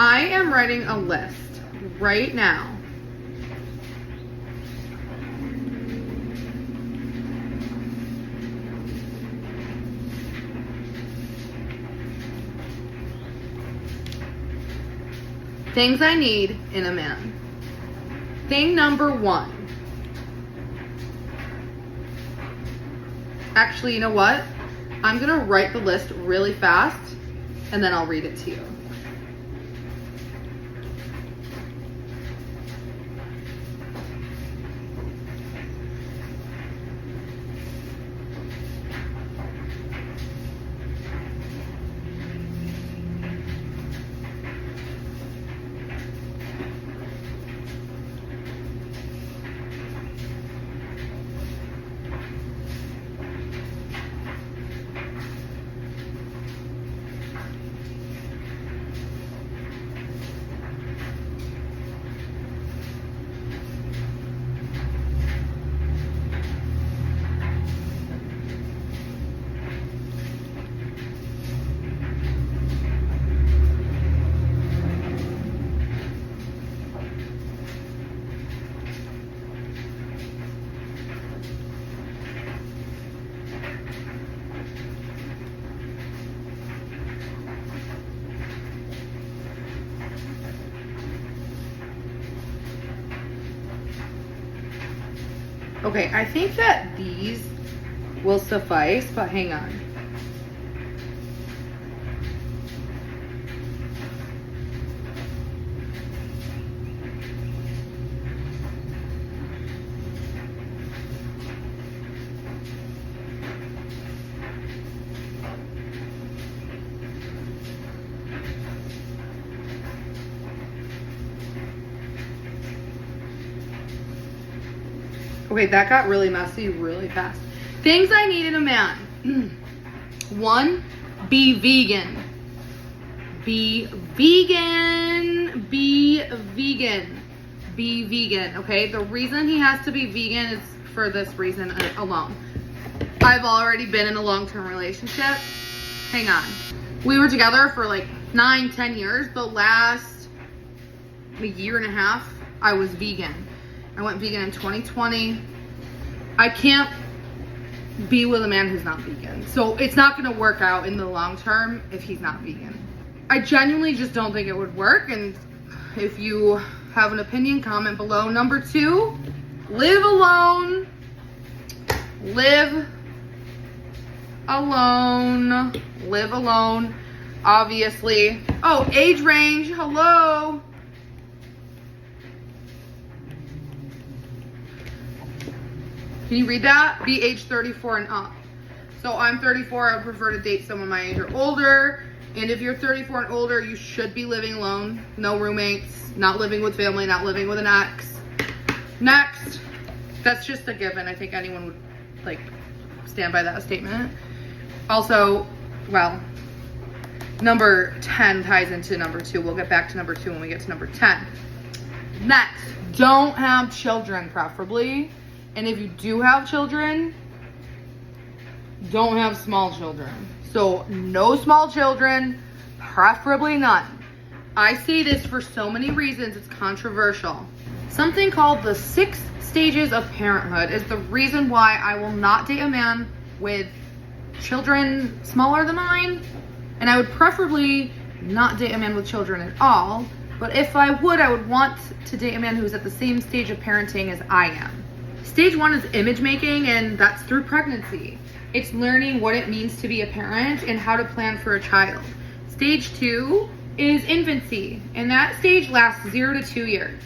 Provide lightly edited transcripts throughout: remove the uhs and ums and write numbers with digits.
I am writing a list right now. Things I need in a man. Thing number 1. Actually, you know what? I'm gonna write the list really fast and then I'll read it to you. Okay, I think that these will suffice, but hang on. Okay, that got really messy really fast. Things I need in a man. 1, be vegan. Be vegan. Be vegan. Be vegan, okay? The reason he has to be vegan is for this reason alone. I've already been in a long-term relationship. Hang on. We were together for like 9-10 years. The last year and a half, I was vegan. I went vegan in 2020. I can't be with a man who's not vegan. So it's not going to work out in the long term if he's not vegan. I genuinely just don't think it would work. And if you have an opinion, comment below. Number 2, live alone. Live alone. Live alone. Obviously. Oh, age range. Hello. Can you read that? Be age 34 and up. So I'm 34. I would prefer to date someone my age or older. And if you're 34 and older, you should be living alone. No roommates. Not living with family. Not living with an ex. Next. That's just a given. I think anyone would like stand by that statement. Also, well, number 10 ties into number 2. We'll get back to number 2 when we get to number 10. Next. Don't have children, preferably. And if you do have children, don't have small children. So no small children, preferably none. I say this for so many reasons, it's controversial. Something called the 6 stages of parenthood is the reason why I will not date a man with children smaller than mine. And I would preferably not date a man with children at all. But if I would want to date a man who's at the same stage of parenting as I am. Stage 1 is image making, and that's through pregnancy. It's learning what it means to be a parent and how to plan for a child. Stage 2 is infancy, and that stage lasts 0 to 2 years,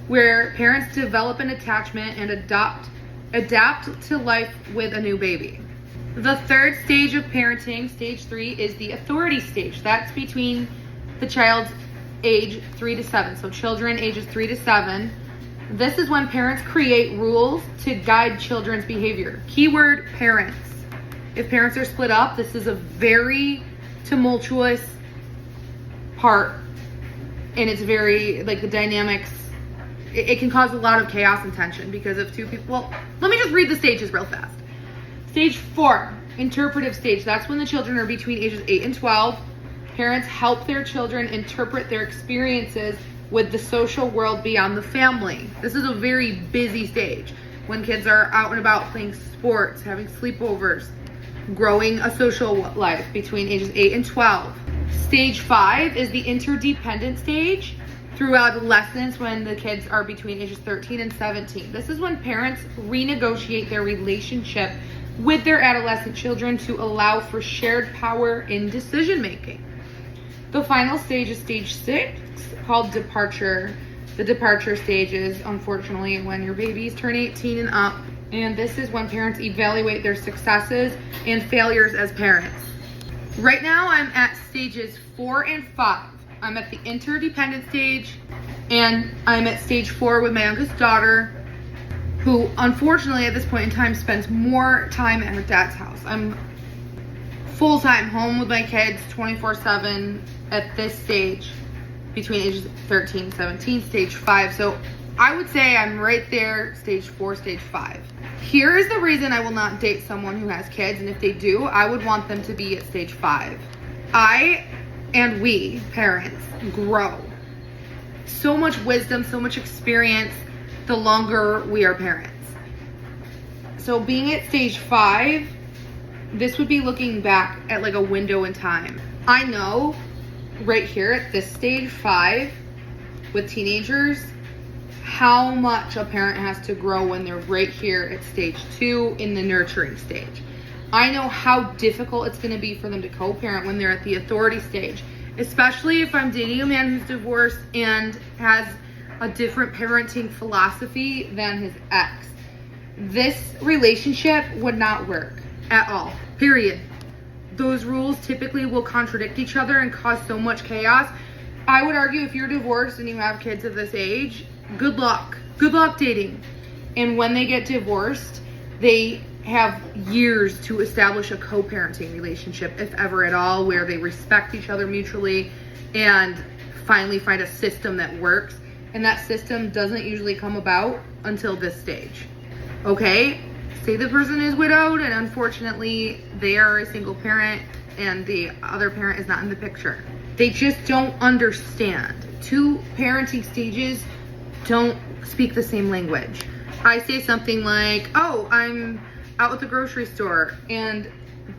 where parents develop an attachment and adapt to life with a new baby. The 3rd stage of parenting, stage 3, is the authority stage. That's between the child's age 3 to 7. So children ages 3 to 7. This is when parents create rules to guide children's behavior. Keyword, parents. If parents are split up, this is a very tumultuous part. And it's very, like the dynamics, it can cause a lot of chaos and tension because if 2 people, well, let me just read the stages real fast. Stage 4, interpretive stage. That's when the children are between ages 8 and 12. Parents help their children interpret their experiences with the social world beyond the family. This is a very busy stage when kids are out and about playing sports, having sleepovers, growing a social life between ages 8 and 12. Stage 5 is the interdependent stage through adolescence, when the kids are between ages 13 and 17. This is when parents renegotiate their relationship with their adolescent children to allow for shared power in decision making. The final stage is stage 6, called departure. The departure stage is, unfortunately, when your babies turn 18 and up, and this is when parents evaluate their successes and failures as parents. Right now, I'm at stages 4 and 5. I'm at the interdependent stage, and I'm at stage 4 with my youngest daughter, who unfortunately at this point in time spends more time at her dad's house. I'm full-time home with my kids 24/7 at this stage between ages 13 and 17, stage 5. So I would say I'm right there, stage 4, stage 5. Here is the reason I will not date someone who has kids, and if they do, I would want them to be at stage 5. I and we, parents, grow. So much wisdom, so much experience the longer we are parents. So being at stage 5, this would be looking back at like a window in time. I know right here at this stage 5 with teenagers, how much a parent has to grow when they're right here at stage 2 in the nurturing stage. I know how difficult it's going to be for them to co-parent when they're at the authority stage, especially if I'm dating a man who's divorced and has a different parenting philosophy than his ex. This relationship would not work at all, period. Those rules typically will contradict each other and cause so much chaos. I would argue if you're divorced and you have kids at this age, good luck. Good luck dating. And when they get divorced, they have years to establish a co-parenting relationship, if ever at all, where they respect each other mutually and finally find a system that works. And that system doesn't usually come about until this stage. Okay? Say the person is widowed and unfortunately they are a single parent and the other parent is not in the picture. They just don't understand. Two parenting stages don't speak the same language. I say something like, oh, I'm out at the grocery store and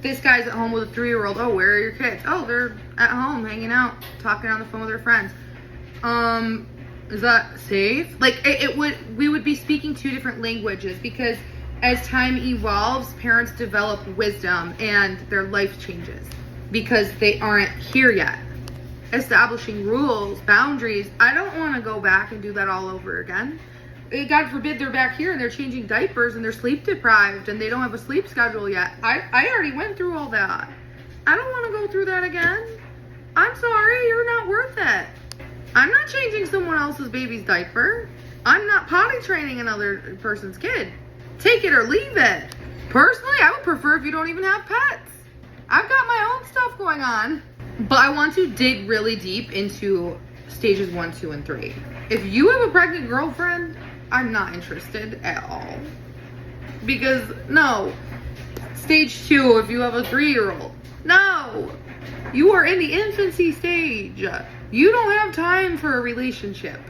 this guy's at home with a 3-year-old. Oh, where are your kids? Oh, they're at home hanging out, talking on the phone with their friends. Is that safe? Like we would be speaking two different languages because as time evolves, parents develop wisdom and their life changes because they aren't here yet. Establishing rules, boundaries. I don't want to go back and do that all over again. God forbid they're back here and they're changing diapers and they're sleep deprived and they don't have a sleep schedule yet. I already went through all that. I don't want to go through that again. I'm sorry, you're not worth it. I'm not changing someone else's baby's diaper. I'm not potty training another person's kid. Take it or leave it. Personally, I would prefer if you don't even have pets. I've got my own stuff going on. But I want to dig really deep into stages 1, 2, and 3. If you have a pregnant girlfriend, I'm not interested at all. Because, no. Stage 2, if you have a 3-year-old. No. You are in the infancy stage. You don't have time for a relationship.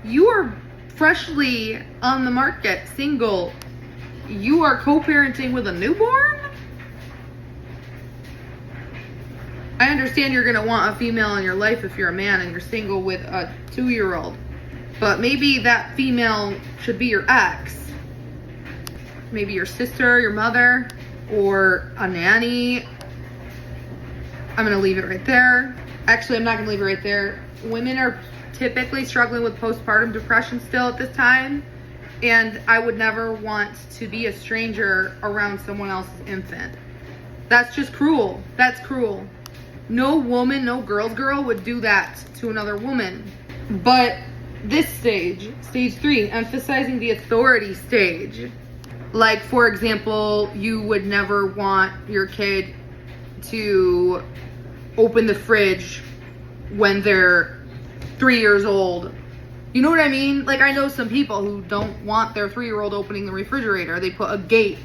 You are freshly on the market, single. You are co-parenting with a newborn? I understand you're going to want a female in your life if you're a man and you're single with a 2-year-old. But maybe that female should be your ex. Maybe your sister, your mother, or a nanny. I'm going to leave it right there. Actually, I'm not going to leave it right there. Women are typically struggling with postpartum depression still at this time. And I would never want to be a stranger around someone else's infant. That's just cruel. That's cruel. No woman, no girl's girl would do that to another woman. But this stage, stage 3, emphasizing the authority stage. Like, for example, you would never want your kid to open the fridge when they're 3 years old. You know what I mean? Like, I know some people who don't want their 3-year-old opening the refrigerator. They put a gate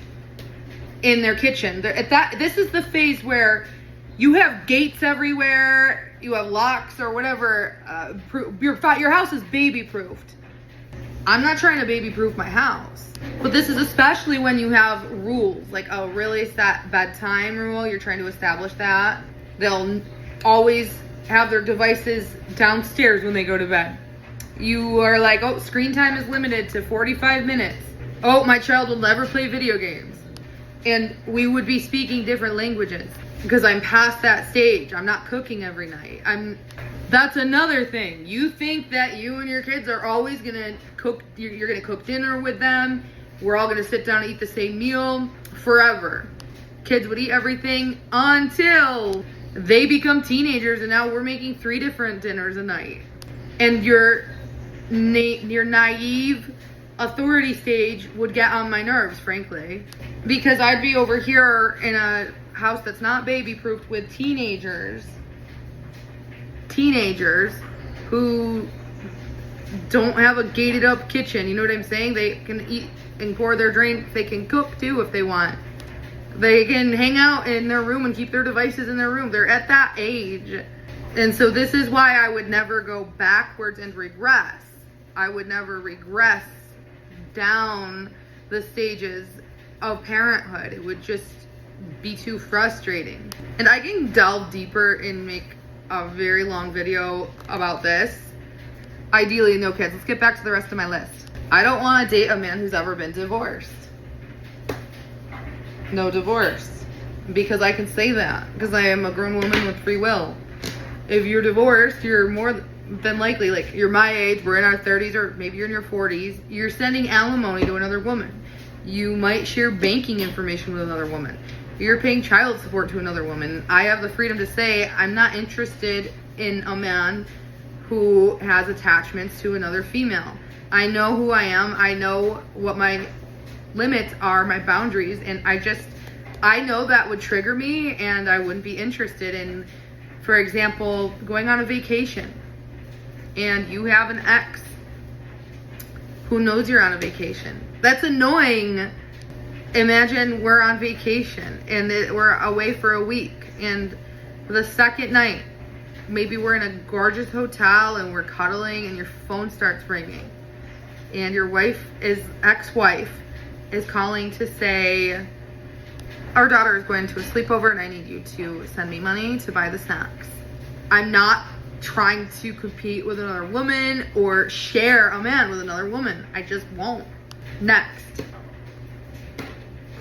in their kitchen. This is the phase where You have gates everywhere. You have locks or whatever. Your house is baby-proofed. I'm not trying to baby-proof my house. But this is especially when you have rules, like a really set bedtime rule. You're trying to establish that. They'll always have their devices downstairs when they go to bed. You are like, oh, screen time is limited to 45 minutes. Oh, my child will never play video games. And we would be speaking different languages because I'm past that stage. I'm not cooking every night. That's another thing. You think that you and your kids are always gonna cook, you're gonna cook dinner with them. We're all gonna sit down and eat the same meal forever. Kids would eat everything until they become teenagers, and now we're making 3 different dinners a night. And your naive authority stage would get on my nerves, frankly, because I'd be over here in a house that's not baby-proofed with teenagers who don't have a gated up kitchen. You know what I'm saying? They can eat and pour their drink. They can cook too if they want. They can hang out in their room and keep their devices in their room. They're at that age. And so this is why I would never go backwards and regress. I would never regress down the stages of parenthood. It would just be too frustrating. And I can delve deeper and make a very long video about this. Ideally, no kids. Let's get back to the rest of my list. I don't want to date a man who's ever been divorced. No divorce. Because I can say that. Because I am a grown woman with free will. If you're divorced, you're more than likely, like, you're my age, we're in our 30s, or maybe you're in your 40s, you're sending alimony to another woman. You might share banking information with another woman. You're paying child support to another woman. I have the freedom to say I'm not interested in a man who has attachments to another female. I know who I am. I know what my limits are, my boundaries, and I know that would trigger me, and I wouldn't be interested in, for example, going on a vacation and you have an ex who knows you're on a vacation. That's annoying. Imagine we're on vacation and we're away for a week, and the second night, maybe we're in a gorgeous hotel and we're cuddling and your phone starts ringing and your ex-wife is calling to say, our daughter is going to a sleepover and I need you to send me money to buy the snacks. I'm not trying to compete with another woman or share a man with another woman. I just won't. Next.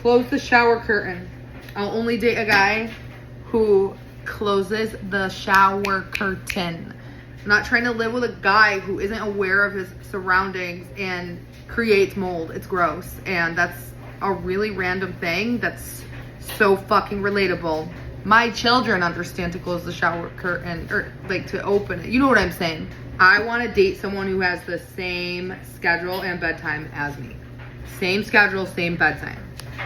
Close the shower curtain. I'll only date a guy who closes the shower curtain. I'm not trying to live with a guy who isn't aware of his surroundings and creates mold. It's gross. And that's a really random thing that's so fucking relatable. My children understand to close the shower curtain, or like to open it. You know what I'm saying? I want to date someone who has the same schedule and bedtime as me. Same schedule, same bedtime.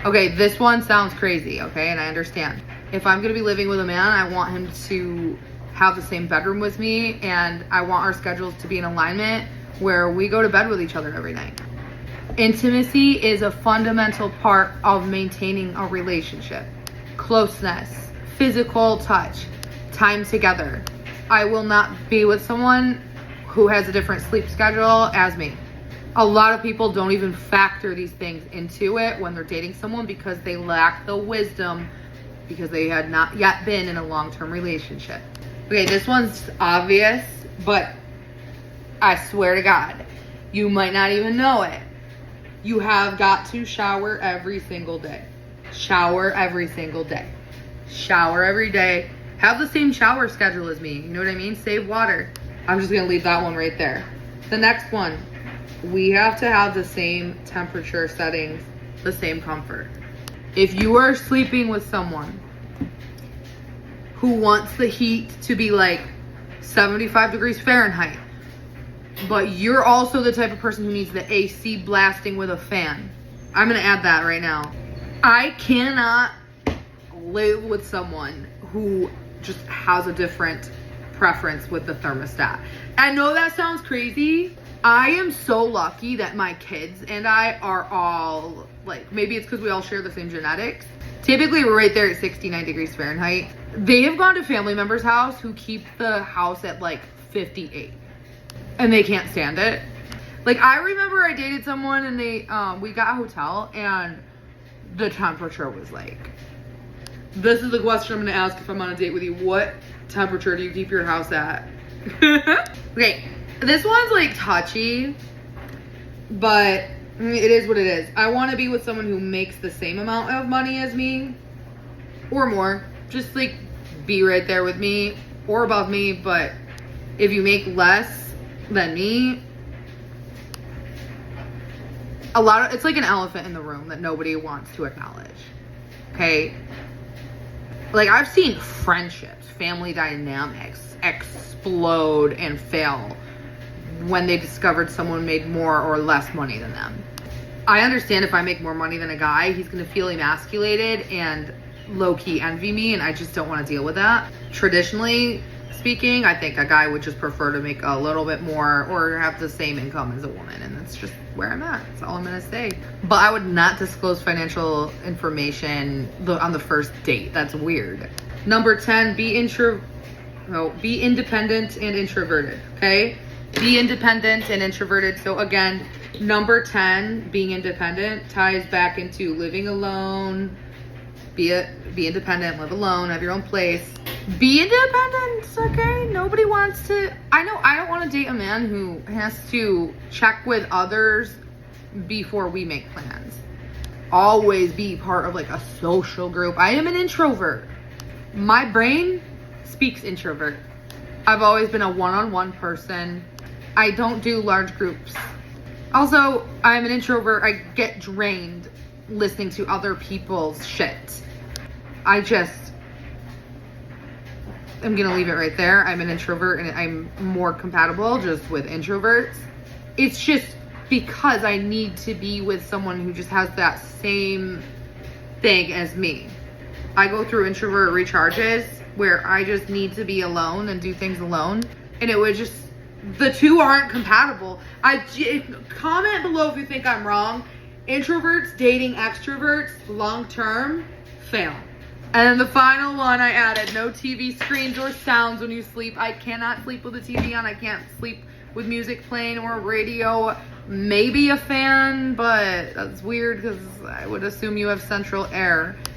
Okay, this one sounds crazy, okay? And I understand. If I'm going to be living with a man, I want him to have the same bedroom with me, and I want our schedules to be in alignment where we go to bed with each other every night. Intimacy is a fundamental part of maintaining a relationship. Closeness, physical touch, time together. I will not be with someone who has a different sleep schedule as me. A lot of people don't even factor these things into it when they're dating someone because they lack the wisdom, because they had not yet been in a long-term relationship. Okay, this one's obvious, but I swear to God, you might not even know it. You have got to shower every single day. Shower every single day. Shower every day. Have the same shower schedule as me. You know what I mean? Save water. I'm just going to leave that one right there. The next one. We have to have the same temperature settings, the same comfort. If you are sleeping with someone who wants the heat to be like 75 degrees Fahrenheit, but you're also the type of person who needs the AC blasting with a fan, I'm going to add that right now. I cannot live with someone who just has a different preference with the thermostat. I know that sounds crazy. I am so lucky that my kids and I are all, like, maybe it's because we all share the same genetics. Typically, we're right there at 69 degrees Fahrenheit. They have gone to family members' house who keep the house at like 58 and they can't stand it. Like, I remember I dated someone and we got a hotel and the temperature was like, this is the question I'm gonna ask if I'm on a date with you. What temperature do you keep your house at? Okay, this one's like touchy, but I mean, it is what it is. I want to be with someone who makes the same amount of money as me or more. Just like be right there with me or above me. But if you make less than me, it's like an elephant in the room that nobody wants to acknowledge. Okay? Like, I've seen friendships, family dynamics explode and fail when they discovered someone made more or less money than them. I understand if I make more money than a guy, he's gonna feel emasculated and low-key envy me, and I just don't want to deal with that. Traditionally speaking, I think a guy would just prefer to make a little bit more or have the same income as a woman, and that's just where I'm at. That's all I'm gonna say. But I would not disclose financial information on the first date. That's weird. Number 10, be independent and introverted, okay? Be independent and introverted. So again, number 10, being independent, ties back into living alone. Be independent, live alone, have your own place. Be independent, okay? Nobody wants to. I don't want to date a man who has to check with others before we make plans. Always be part of like a social group. I am an introvert. My brain speaks introvert. I've always been a one-on-one person. I don't do large groups. Also, I'm an introvert. I get drained listening to other people's shit. I'm gonna leave it right there. I'm an introvert and I'm more compatible just with introverts. It's just because I need to be with someone who just has that same thing as me. I go through introvert recharges where I just need to be alone and do things alone. And it would just, the two aren't compatible. Comment below if you think I'm wrong. Introverts dating extroverts long term, fail. And then the final one I added, no TV screens or sounds when you sleep. I cannot sleep with the TV on. I can't sleep with music playing or radio. Maybe a fan, but that's weird because I would assume you have central air.